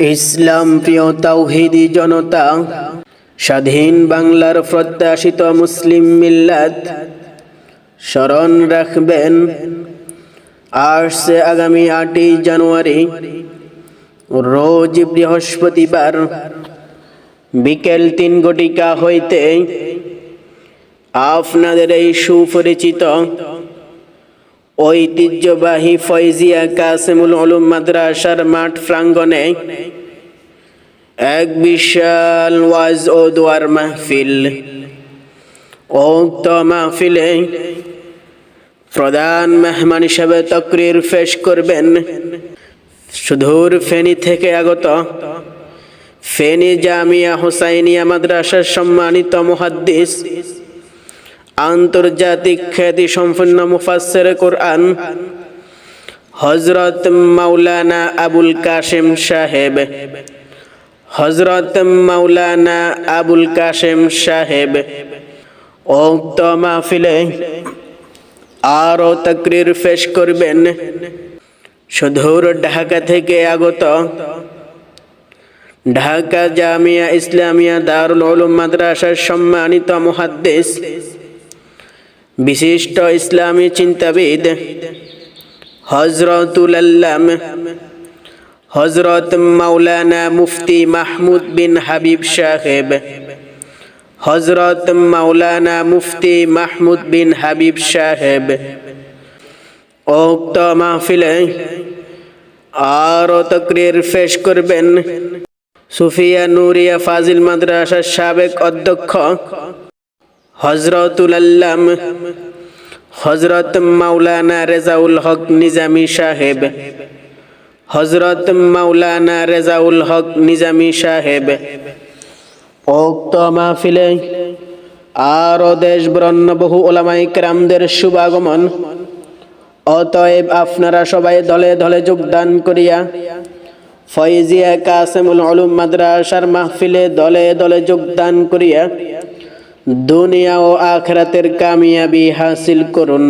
ইসলাম প্রিয় তাওহীদি জনতা, স্বাধীন বাংলার প্রত্যাশিত মুসলিম মিল্লাত, স্মরণ রাখবেন আসছে আগামী 8ই জানুয়ারি রোজ বৃহস্পতিবার বিকেল 3 ঘটিকা হইতে আপনাদের এই সুপরিচিত ঐতিহ্যবাহী ফয়জিয়া কাসেমুল উলুম মাদ্রাসার মাঠ প্রাঙ্গণে এক বিশাল ওয়াজ ও দোয়ার মাহফিল। উক্ত মাহফিলে প্রধান মেহমান হিসেবে তাকরীর পেশ করবেন সুদূর ফেনী থেকে আগত ফেনী জামিয়া হুসাইনিয়া মাদ্রাসার সম্মানিত মুহাদ্দিস, আন্তর্জাতিক খ্যাতি সম্পন্ন মুফাসসির কুরআন হযরত মাওলানা আবুল কাশেম সাহেব। হযরত মাওলানা আবুল কাশেম সাহেব উক্ত মাহফিলে আরো তাকরীর পেশ করবেন সুদূর ঢাকা থেকে আগত ঢাকা জামিয়া ইসলামিয়া দারুল উলুম মাদ্রাসার সম্মানিত মুহাদ্দিস, বিশিষ্ট ইসলামী চিন্তাবিদ হযরতুল আল্লামা হযরত মাওলানা মুফতি মাহমুদ বিন হাবিব সাহেব। হযরত মাওলানা মুফতি মাহমুদ বিন হাবিব সাহেব উক্ত মাহফিলে আরো তাকরীর পেশ করবেন সুফিয়া নুরিয়া ফাজিল মাদ্রাসার সাবেক অধ্যক্ষ হযরতুল আল্লামা হযরত মাওলানা রেজাউল হক নিজামী সাহেব। হযরত মাওলানা রেজাউল হক নিজামী সাহেব উক্ত মাহফিলে আরো দেশ বরেণ্য বহু উলামায়ে কেরামদের শুভাগমন। অতএব আপনারা সবাই দলে দলে যোগদান করিয়া ফয়জিয়া কাসেমুল উলুম মাদ্রাসার মাহফিলে দলে দলে যোগদান করিয়া দুনিয়া ও আখিরাতের কামিয়াবি হাসিল করুন।